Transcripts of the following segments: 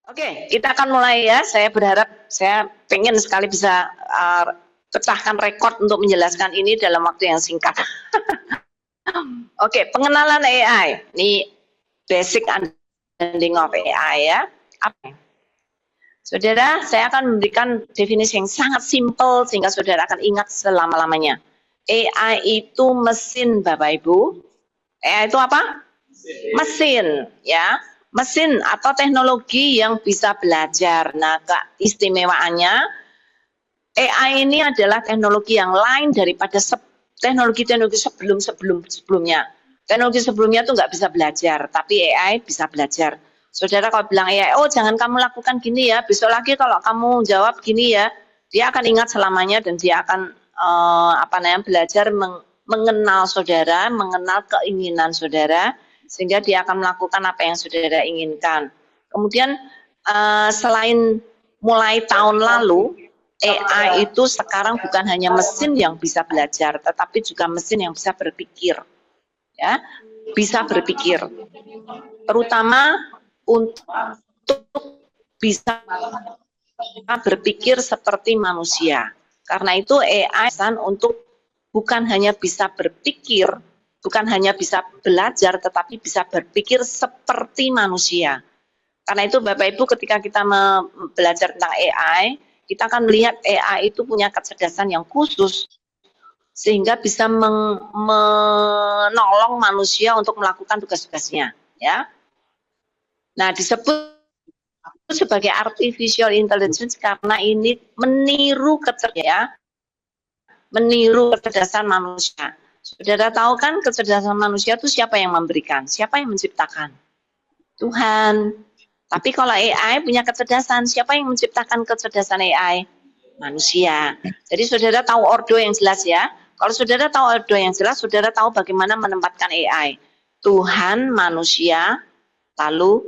Oke, kita akan mulai ya. Saya berharap, saya pengen sekali bisa pecahkan rekor untuk menjelaskan ini dalam waktu yang singkat. Oke, pengenalan AI. Ini basic understanding of AI ya. Apa? Saudara, saya akan memberikan definisi yang sangat simpel sehingga saudara akan ingat selama-lamanya. AI itu mesin, Bapak Ibu. AI itu apa? Mesin, ya. Mesin atau teknologi yang bisa belajar. Nah, keistimewaannya AI ini adalah teknologi yang lain daripada teknologi-teknologi sebelumnya. Teknologi sebelumnya tuh nggak bisa belajar, tapi AI bisa belajar. Saudara kalau bilang AI, oh jangan kamu lakukan gini ya, besok lagi kalau kamu jawab gini ya, dia akan ingat selamanya dan dia akan belajar mengenal saudara, mengenal keinginan saudara, sehingga dia akan melakukan apa yang saudara inginkan. Kemudian selain mulai tahun lalu, AI itu sekarang bukan hanya mesin yang bisa belajar, tetapi juga mesin yang bisa berpikir, ya, bisa berpikir, terutama untuk bisa berpikir seperti manusia. Karena itu AI untuk bukan hanya bisa berpikir, bukan hanya bisa belajar, tetapi bisa berpikir seperti manusia. Karena itu Bapak Ibu ketika kita belajar tentang AI, kita akan melihat AI itu punya kecerdasan yang khusus sehingga bisa menolong manusia untuk melakukan tugas-tugasnya, ya. Nah, disebut sebagai artificial intelligence karena ini meniru kecerdasan manusia. Saudara tahu kan kecerdasan manusia itu siapa yang memberikan? Siapa yang menciptakan? Tuhan. Tapi kalau AI punya kecerdasan, siapa yang menciptakan kecerdasan AI? Manusia. Jadi saudara tahu ordo yang jelas ya. Kalau saudara tahu ordo yang jelas, saudara tahu bagaimana menempatkan AI. Tuhan, manusia, lalu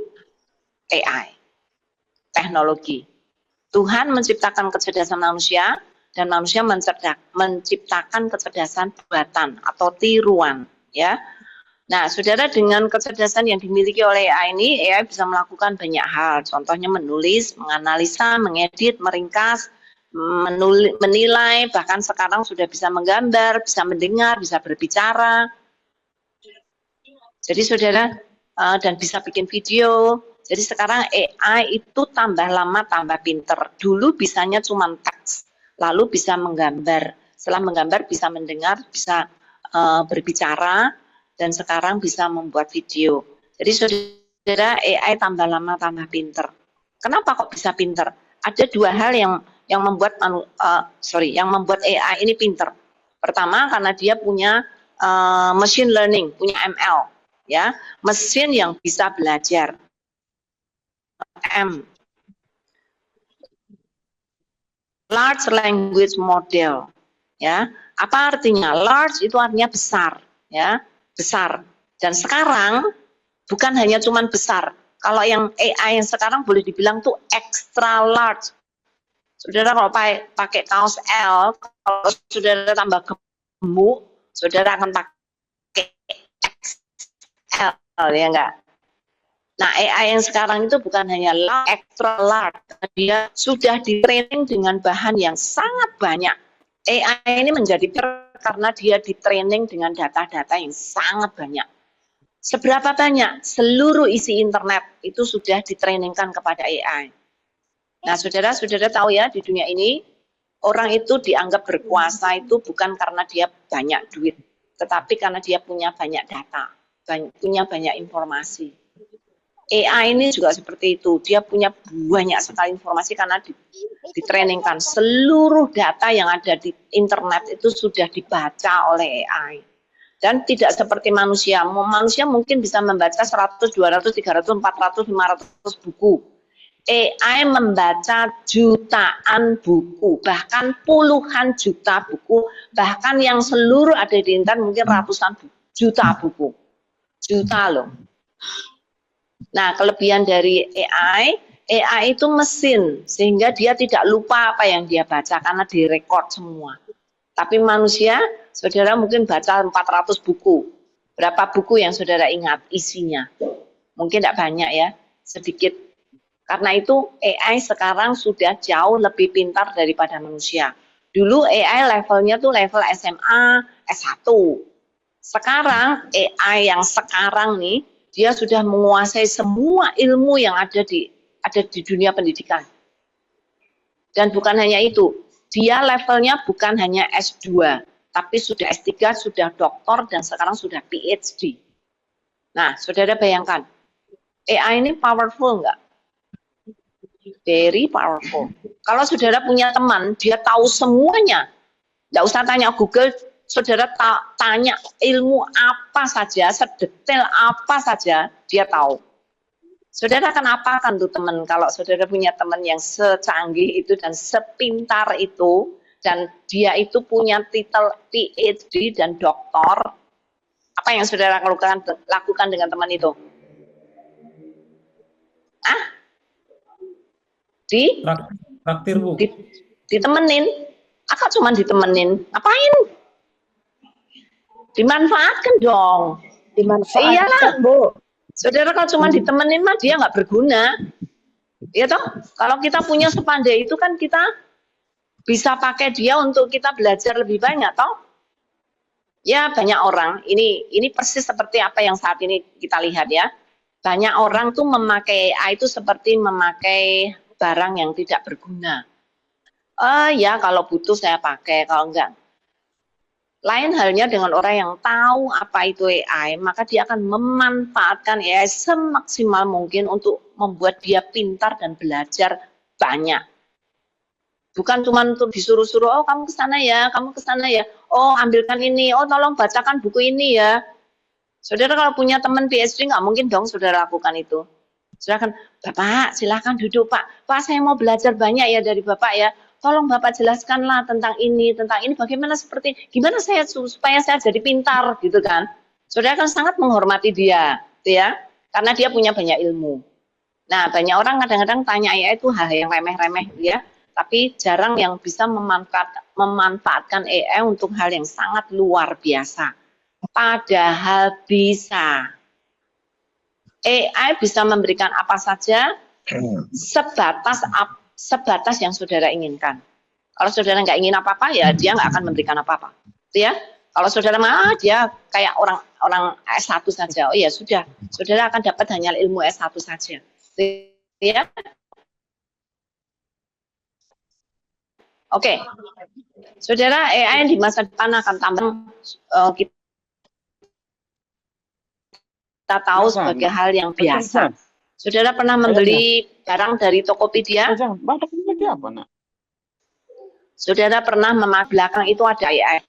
AI. Teknologi. Tuhan menciptakan kecerdasan manusia, dan manusia menciptakan kecerdasan buatan atau tiruan, ya. Nah, saudara, dengan kecerdasan yang dimiliki oleh AI ini, AI bisa melakukan banyak hal. Contohnya menulis, menganalisa, mengedit, meringkas, menilai, bahkan sekarang sudah bisa menggambar, bisa mendengar, bisa berbicara. Jadi saudara, dan bisa bikin video. Jadi sekarang AI itu tambah lama tambah pinter. Dulu bisanya cuma teks, lalu bisa menggambar. Setelah menggambar bisa mendengar, bisa berbicara, dan sekarang bisa membuat video. Jadi saudara, AI tambah lama tambah pinter. Kenapa kok bisa pinter? Ada dua hal yang membuat AI ini pinter. Pertama, karena dia punya machine learning, punya ML, ya, mesin yang bisa belajar. Large language model, ya. Apa artinya? Large itu artinya besar, ya, besar. Dan sekarang bukan hanya cuman besar. Kalau yang AI yang sekarang boleh dibilang tuh extra large. Saudara kalau pakai kaos L, kalau saudara tambah gemuk, saudara akan pakai XL, ya enggak? Nah, AI yang sekarang itu bukan hanya extra large, dia sudah di-training dengan bahan yang sangat banyak. AI ini menjadi karena dia di-training dengan data-data yang sangat banyak. Seberapa banyak? Seluruh isi internet itu sudah di-trainingkan kepada AI. Nah, saudara-saudara tahu ya, di dunia ini, orang itu dianggap berkuasa itu bukan karena dia banyak duit, tetapi karena dia punya banyak data, punya banyak informasi. AI ini juga seperti itu, dia punya banyak sekali informasi karena ditrainingkan. Seluruh data yang ada di internet itu sudah dibaca oleh AI. Dan tidak seperti manusia. Manusia mungkin bisa membaca 100, 200, 300, 400, 500 buku. AI membaca jutaan buku, bahkan puluhan juta buku, bahkan yang seluruh ada di internet mungkin ratusan juta buku. Juta loh. Nah, kelebihan dari AI itu mesin, sehingga dia tidak lupa apa yang dia baca karena direkod semua. Tapi manusia, saudara mungkin baca 400 buku. Berapa buku yang saudara ingat isinya? Mungkin tidak banyak ya, sedikit. Karena itu AI sekarang sudah jauh lebih pintar daripada manusia. Dulu AI levelnya tuh level SMA, S1. Sekarang AI yang sekarang nih, dia sudah menguasai semua ilmu yang ada di dunia pendidikan. Dan bukan hanya itu, dia levelnya bukan hanya S2, tapi sudah S3, sudah doktor, dan sekarang sudah PhD. Nah, saudara bayangkan, AI ini powerful nggak? Very powerful. Kalau saudara punya teman, dia tahu semuanya. Nggak usah tanya Google, saudara tanya ilmu apa saja, sedetail apa saja, dia tahu. Saudara akan apakan tuh teman kalau saudara punya teman yang secanggih itu dan sepintar itu, dan dia itu punya titel PhD dan doktor. Apa yang saudara lakukan dengan teman itu? Traktir, Bu. Ditemenin. Akak cuma ditemenin. Apain? Dimanfaatkan dong. Dimanfaatkan, iyalah, Bu. Saudara kalau cuma ditemenin mah dia nggak berguna. Ya toh, kalau kita punya sepandai itu kan kita bisa pakai dia untuk kita belajar lebih banyak toh. Ya banyak orang, ini persis seperti apa yang saat ini kita lihat ya. Banyak orang tuh memakai AI itu seperti memakai barang yang tidak berguna. Ya kalau butuh saya pakai, kalau enggak. Lain halnya dengan orang yang tahu apa itu AI, maka dia akan memanfaatkan AI semaksimal mungkin untuk membuat dia pintar dan belajar banyak. Bukan cuma untuk disuruh-suruh, oh kamu ke sana ya, kamu ke sana ya, oh ambilkan ini, oh tolong bacakan buku ini ya. Saudara kalau punya teman PhD nggak mungkin dong saudara lakukan itu. Silakan, Bapak, silakan duduk Pak. Pak, saya mau belajar banyak ya dari Bapak ya. Tolong Bapak jelaskanlah tentang ini, bagaimana gimana saya supaya saya jadi pintar gitu kan. Saudara kan sangat menghormati dia, gitu ya, karena dia punya banyak ilmu. Nah, banyak orang kadang-kadang tanya AI itu hal yang remeh-remeh ya, tapi jarang yang bisa memanfaatkan AI untuk hal yang sangat luar biasa. Padahal bisa. AI bisa memberikan apa saja sebatas yang saudara inginkan. Kalau saudara nggak ingin apa-apa ya dia nggak akan memberikan apa-apa, ya. Kalau saudara mah dia kayak orang S1 saja, oh ya sudah, saudara akan dapat hanya ilmu S1 saja, ya. Oke, saudara, AI di masa depan akan tambah kita tahu sebagai hal yang biasa. Saudara pernah membeli barang dari Tokopedia? Saudara pernah memakai belakang itu ada AI.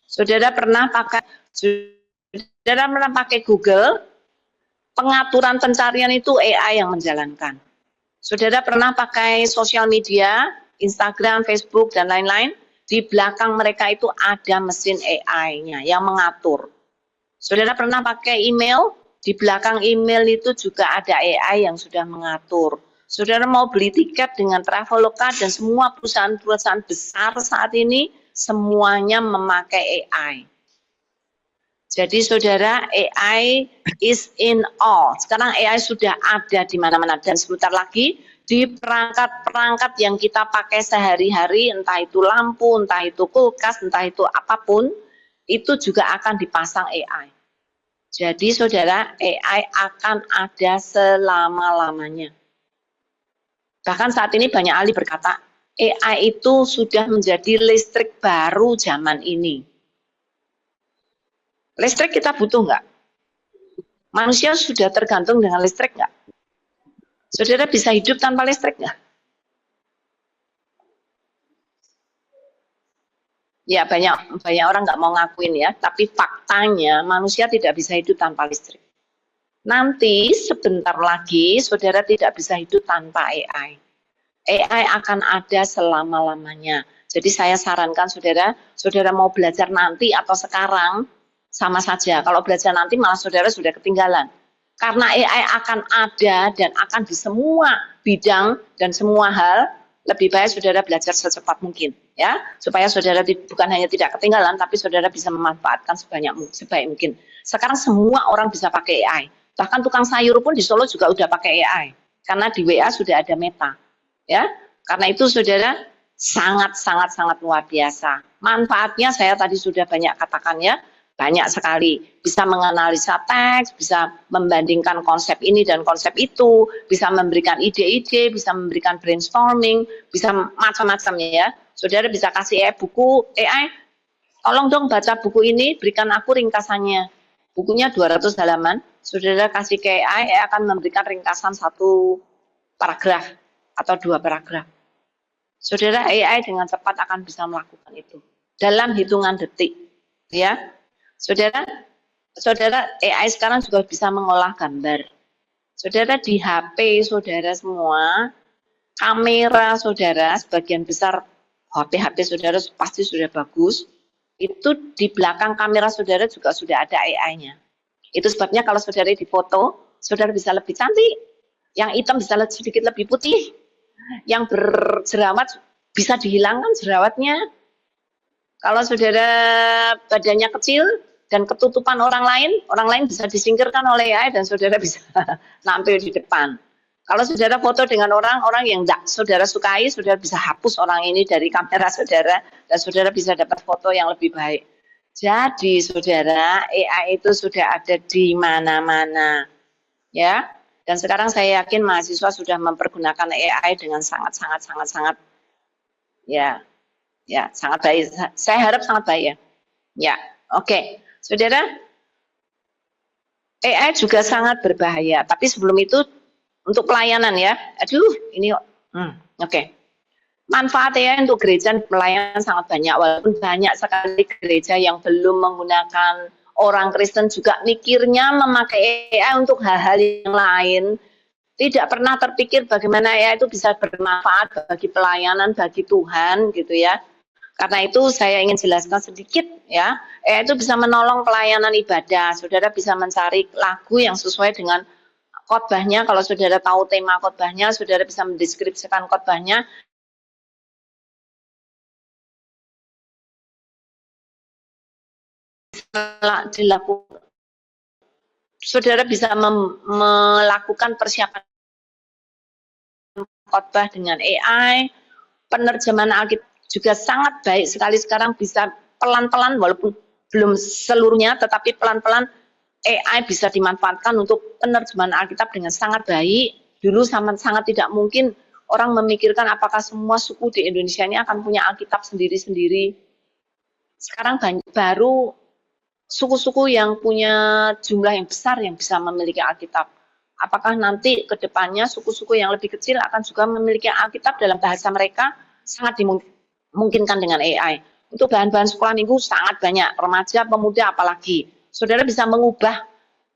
Saudara pernah pakai Google? Pengaturan pencarian itu AI yang menjalankan. Saudara pernah pakai sosial media, Instagram, Facebook, dan lain-lain? Di belakang mereka itu ada mesin AI-nya yang mengatur. Saudara pernah pakai email? Di belakang email itu juga ada AI yang sudah mengatur. Saudara mau beli tiket dengan Traveloka dan semua perusahaan-perusahaan besar saat ini, semuanya memakai AI. Jadi saudara, AI is in all. Sekarang AI sudah ada di mana-mana dan sebentar lagi di perangkat-perangkat yang kita pakai sehari-hari, entah itu lampu, entah itu kulkas, entah itu apapun, itu juga akan dipasang AI. Jadi saudara, AI akan ada selama-lamanya. Bahkan saat ini banyak ahli berkata, AI itu sudah menjadi listrik baru zaman ini. Listrik kita butuh nggak? Manusia sudah tergantung dengan listrik nggak? Saudara bisa hidup tanpa listrik nggak? Ya banyak orang nggak mau ngakuin ya, tapi faktanya manusia tidak bisa hidup tanpa listrik. Nanti sebentar lagi saudara tidak bisa hidup tanpa AI. AI akan ada selama-lamanya. Jadi saya sarankan saudara mau belajar nanti atau sekarang, sama saja. Kalau belajar nanti malah saudara sudah ketinggalan. Karena AI akan ada dan akan di semua bidang dan semua hal, lebih baik saudara belajar secepat mungkin, ya, supaya saudara bukan hanya tidak ketinggalan, tapi saudara bisa memanfaatkan sebaik mungkin. Sekarang semua orang bisa pakai AI, bahkan tukang sayur pun di Solo juga udah pakai AI, karena di WA sudah ada Meta, ya. Karena itu saudara sangat luar biasa. Manfaatnya saya tadi sudah banyak katakan ya. Banyak sekali, bisa menganalisa teks, bisa membandingkan konsep ini dan konsep itu, bisa memberikan ide-ide, bisa memberikan brainstorming, bisa macam-macam ya. Saudara bisa kasih buku AI, tolong dong baca buku ini, berikan aku ringkasannya. Bukunya 200 halaman, saudara kasih ke AI akan memberikan ringkasan 1 paragraf atau 2 paragraf. Saudara, AI dengan cepat akan bisa melakukan itu dalam hitungan detik, ya. Saudara, AI sekarang juga bisa mengolah gambar. Saudara, di HP saudara semua, kamera saudara, sebagian besar HP saudara pasti sudah bagus. Itu di belakang kamera saudara juga sudah ada AI-nya. Itu sebabnya kalau saudara difoto, saudara bisa lebih cantik. Yang hitam bisa sedikit lebih putih. Yang berjerawat bisa dihilangkan jerawatnya. Kalau saudara badannya kecil dan ketutupan orang lain bisa disingkirkan oleh AI dan saudara bisa nampil di depan. Kalau saudara foto dengan orang yang tidak saudara sukai, saudara bisa hapus orang ini dari kamera saudara dan saudara bisa dapat foto yang lebih baik. Jadi saudara, AI itu sudah ada di mana-mana, ya. Dan sekarang saya yakin mahasiswa sudah mempergunakan AI dengan sangat, ya, sangat baik. Saya harap sangat baik ya. Ya, oke. Saudara, AI juga sangat berbahaya. Tapi sebelum itu, untuk pelayanan ya. Aduh, ini oke. Manfaat AI untuk gereja pelayanan sangat banyak. Walaupun banyak sekali gereja yang belum menggunakan, orang Kristen juga mikirnya memakai AI untuk hal-hal yang lain. Tidak pernah terpikir bagaimana AI itu bisa bermanfaat bagi pelayanan, bagi Tuhan gitu ya. Karena itu saya ingin jelaskan sedikit ya, itu bisa menolong pelayanan ibadah. Saudara bisa mencari lagu yang sesuai dengan khotbahnya. Kalau saudara tahu tema khotbahnya, saudara bisa mendeskripsikan khotbahnya. Saudara bisa melakukan persiapan khotbah dengan AI, penerjemahan Alkitab juga sangat baik sekali sekarang, bisa pelan-pelan walaupun belum seluruhnya, tetapi pelan-pelan AI bisa dimanfaatkan untuk penerjemahan Alkitab dengan sangat baik. Dulu sangat tidak mungkin orang memikirkan apakah semua suku di Indonesia ini akan punya Alkitab sendiri-sendiri. Sekarang baru suku-suku yang punya jumlah yang besar yang bisa memiliki Alkitab. Apakah nanti ke depannya suku-suku yang lebih kecil akan juga memiliki Alkitab dalam bahasa mereka? Sangat dimungkinkan dengan AI. Untuk bahan-bahan sekolah minggu sangat banyak, remaja, pemuda apalagi. Saudara bisa mengubah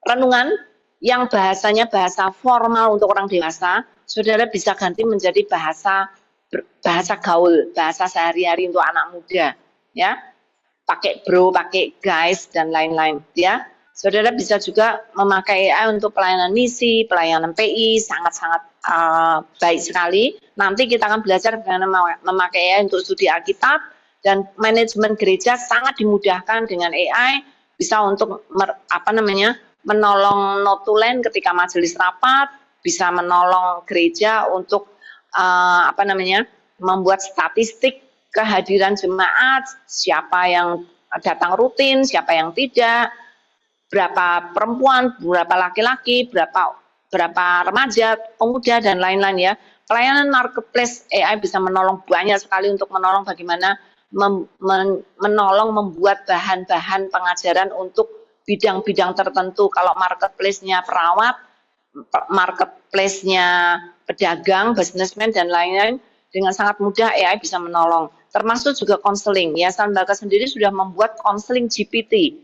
renungan yang bahasanya bahasa formal untuk orang dewasa, saudara bisa ganti menjadi bahasa gaul, bahasa sehari-hari untuk anak muda, ya. Pakai bro, pakai guys dan lain-lain, ya. Saudara bisa juga memakai AI untuk pelayanan misi, pelayanan PI, sangat-sangat baik sekali. Nanti kita akan belajar bagaimana memakai AI untuk studi Alkitab, dan manajemen gereja sangat dimudahkan dengan AI, bisa untuk menolong notulen ketika majelis rapat, bisa menolong gereja untuk membuat statistik kehadiran jemaat, siapa yang datang rutin, siapa yang tidak, berapa perempuan, berapa laki-laki, berapa remaja, pemuda, dan lain-lain ya. Pelayanan marketplace AI bisa menolong banyak sekali untuk menolong bagaimana menolong membuat bahan-bahan pengajaran untuk bidang-bidang tertentu. Kalau marketplace-nya perawat, marketplace-nya pedagang, businessman, dan lain-lain, dengan sangat mudah AI bisa menolong. Termasuk juga konseling. Yayasan Lembaga sendiri sudah membuat konseling GPT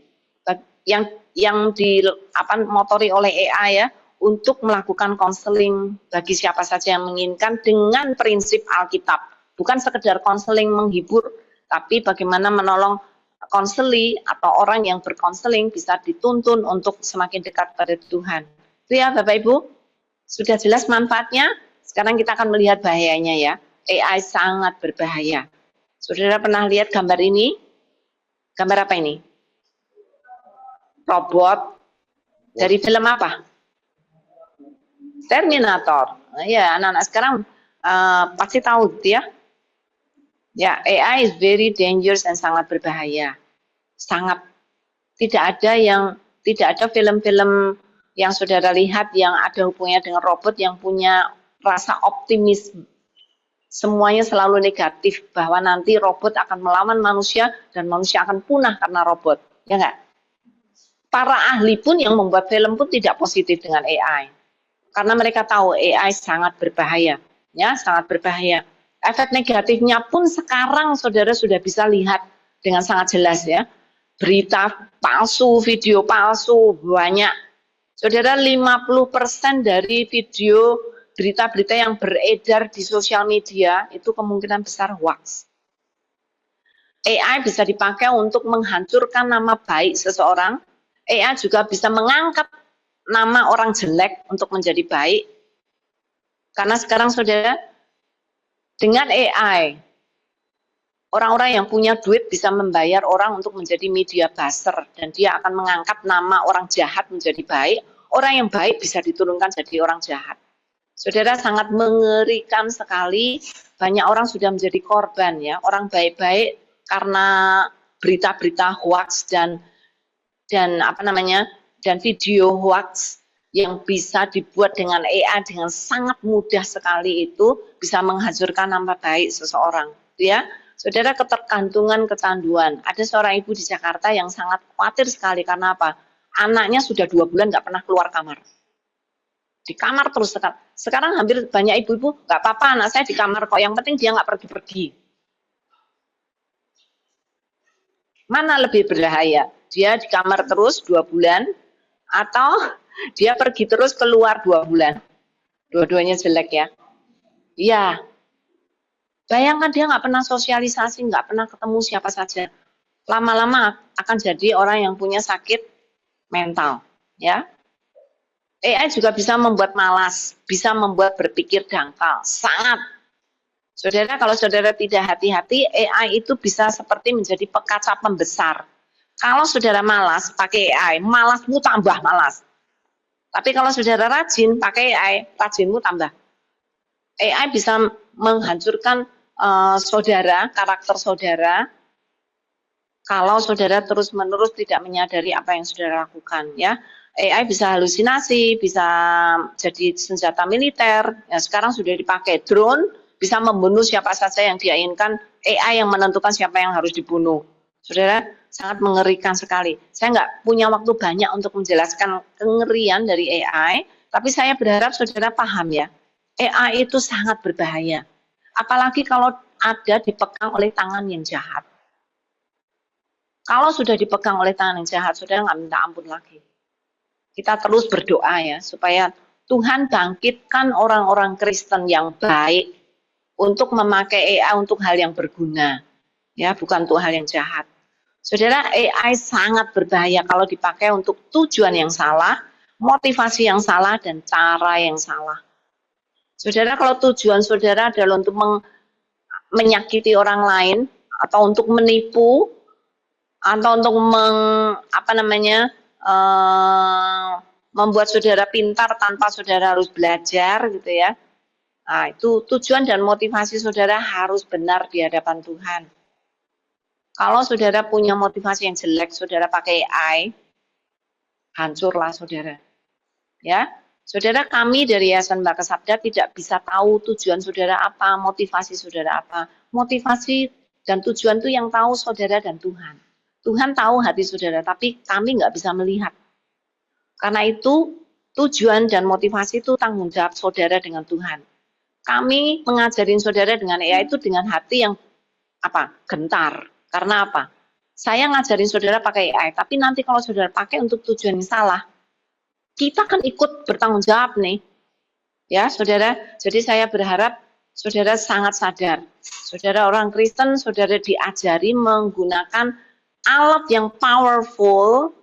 yang dimotori oleh AI ya, untuk melakukan konseling bagi siapa saja yang menginginkan dengan prinsip Alkitab. Bukan sekedar konseling menghibur, tapi bagaimana menolong konseli atau orang yang berkonseling bisa dituntun untuk semakin dekat pada Tuhan. Itu ya Bapak Ibu, sudah jelas manfaatnya. Sekarang kita akan melihat bahayanya ya. AI sangat berbahaya. Saudara pernah lihat gambar ini? Gambar apa ini? Robot dari film apa? Terminator. Ya, anak-anak sekarang pasti tahu ya. Ya, AI is very dangerous dan sangat berbahaya. Sangat. Tidak ada film-film yang saudara lihat yang ada hubungannya dengan robot yang punya rasa optimis. Semuanya selalu negatif bahwa nanti robot akan melawan manusia dan manusia akan punah karena robot. Ya enggak? Para ahli pun yang membuat film pun tidak positif dengan AI. Karena mereka tahu AI sangat berbahaya. Ya, sangat berbahaya. Efek negatifnya pun sekarang saudara sudah bisa lihat dengan sangat jelas ya. Berita palsu, video palsu, banyak. Saudara, 50% dari video berita-berita yang beredar di sosial media itu kemungkinan besar hoax. AI bisa dipakai untuk menghancurkan nama baik seseorang. AI juga bisa mengangkat nama orang jelek untuk menjadi baik. Karena sekarang saudara, dengan AI, orang-orang yang punya duit bisa membayar orang untuk menjadi media buzzer dan dia akan mengangkat nama orang jahat menjadi baik. Orang yang baik bisa diturunkan jadi orang jahat. Saudara, sangat mengerikan sekali. Banyak orang sudah menjadi korban ya. Orang baik-baik karena berita-berita hoax dan video hoax yang bisa dibuat dengan AI dengan sangat mudah sekali itu bisa menghancurkan nama baik seseorang. Ya. Saudara, ketergantungan, kecanduan. Ada seorang ibu di Jakarta yang sangat khawatir sekali karena apa? Anaknya sudah 2 bulan nggak pernah keluar kamar. Di kamar terus. Sekarang hampir banyak ibu-ibu, nggak apa-apa anak saya di kamar kok, yang penting dia nggak pergi-pergi. Mana lebih berbahaya? Dia di kamar terus 2 bulan, atau dia pergi terus keluar 2 bulan? Dua-duanya jelek ya. Iya. Bayangkan dia nggak pernah sosialisasi, nggak pernah ketemu siapa saja. Lama-lama akan jadi orang yang punya sakit mental. Ya. AI juga bisa membuat malas, bisa membuat berpikir dangkal, sangat. Saudara, kalau saudara tidak hati-hati, AI itu bisa seperti menjadi pekaca pembesar. Kalau saudara malas pakai AI, malasmu tambah malas. Tapi kalau saudara rajin pakai AI, rajinmu tambah. AI bisa menghancurkan saudara, karakter saudara, kalau saudara terus-menerus tidak menyadari apa yang saudara lakukan, ya. AI bisa halusinasi, bisa jadi senjata militer. Ya, sekarang sudah dipakai drone, bisa membunuh siapa saja yang dia inginkan. AI yang menentukan siapa yang harus dibunuh. Saudara, sangat mengerikan sekali. Saya nggak punya waktu banyak untuk menjelaskan kengerian dari AI, tapi saya berharap saudara paham ya. AI itu sangat berbahaya. Apalagi kalau ada dipegang oleh tangan yang jahat. Kalau sudah dipegang oleh tangan yang jahat, saudara nggak minta ampun lagi. Kita terus berdoa ya, supaya Tuhan bangkitkan orang-orang Kristen yang baik untuk memakai AI untuk hal yang berguna, ya, bukan untuk hal yang jahat. Saudara, AI sangat berbahaya kalau dipakai untuk tujuan yang salah, motivasi yang salah, dan cara yang salah. Saudara, kalau tujuan saudara adalah untuk menyakiti orang lain, atau untuk menipu, atau untuk membuat saudara pintar tanpa saudara harus belajar gitu ya. Nah, itu tujuan dan motivasi saudara harus benar di hadapan Tuhan. Kalau saudara punya motivasi yang jelek, saudara pakai AI, hancurlah saudara. Ya, saudara, kami dari Yayasan Bakas Sabda tidak bisa tahu tujuan saudara apa, motivasi saudara apa. Motivasi dan tujuan itu yang tahu saudara dan Tuhan. Tuhan tahu hati saudara, tapi kami nggak bisa melihat. Karena itu, tujuan dan motivasi itu tanggung jawab saudara dengan Tuhan. Kami mengajarin saudara dengan AI itu dengan hati yang gentar. Karena apa? Saya ngajarin saudara pakai AI, tapi nanti kalau saudara pakai untuk tujuan yang salah, kita kan ikut bertanggung jawab nih. Ya, saudara. Jadi saya berharap saudara sangat sadar. Saudara orang Kristen, saudara diajari menggunakan alat yang powerful,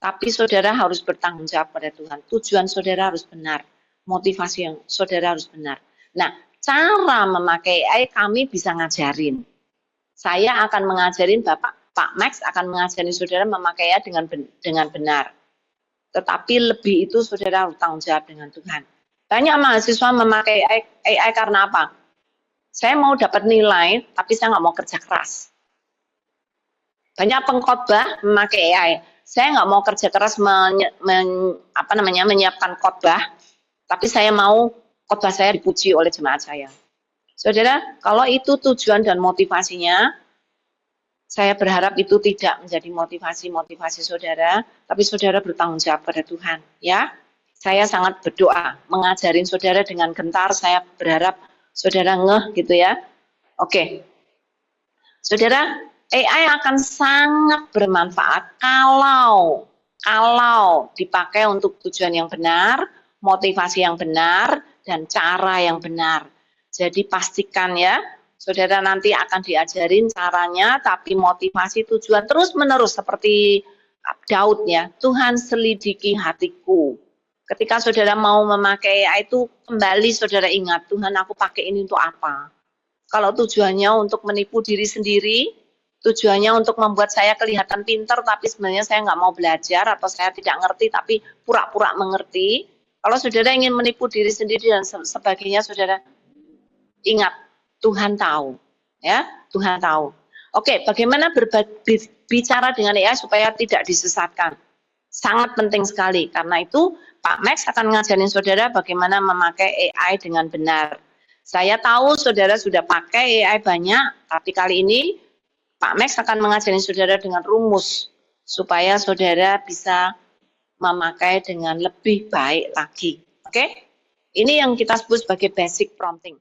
tapi saudara harus bertanggung jawab pada Tuhan. Tujuan saudara harus benar, motivasi yang saudara harus benar. Nah, cara memakai AI kami bisa ngajarin. Saya akan mengajarin Pak Max akan mengajarin saudara memakai AI dengan benar. Tetapi lebih itu saudara tanggung jawab dengan Tuhan. Banyak mahasiswa memakai AI karena apa? Saya mau dapat nilai, tapi saya nggak mau kerja keras. Banyak pengkhotbah memakai AI. Saya nggak mau kerja keras menyiapkan khotbah, tapi saya mau khotbah saya dipuji oleh jemaat saya. Saudara, kalau itu tujuan dan motivasinya, saya berharap itu tidak menjadi motivasi saudara, tapi saudara bertanggung jawab pada Tuhan. Ya, saya sangat berdoa mengajarin saudara dengan gentar. Saya berharap saudara ngeh gitu ya. Oke, saudara, AI akan sangat bermanfaat kalau dipakai untuk tujuan yang benar, motivasi yang benar, dan cara yang benar. Jadi pastikan ya, saudara nanti akan diajarin caranya, tapi motivasi tujuan terus-menerus seperti Daud ya. Tuhan selidiki hatiku. Ketika saudara mau memakai AI itu, kembali saudara ingat, Tuhan aku pakai ini untuk apa? Kalau tujuannya untuk menipu diri sendiri, tujuannya untuk membuat saya kelihatan pintar, tapi sebenarnya saya nggak mau belajar, atau saya tidak ngerti, tapi pura-pura mengerti. Kalau saudara ingin menipu diri sendiri dan sebagainya, saudara ingat, Tuhan tahu, ya, Tuhan tahu. Oke, bagaimana berbicara dengan AI supaya tidak disesatkan? Sangat penting sekali. Karena itu, Pak Max akan ngajarin saudara bagaimana memakai AI dengan benar. Saya tahu saudara sudah pakai AI banyak, tapi kali ini Pak Max akan mengajarin saudara dengan rumus supaya saudara bisa memakai dengan lebih baik lagi. Oke? Ini yang kita sebut sebagai basic prompting.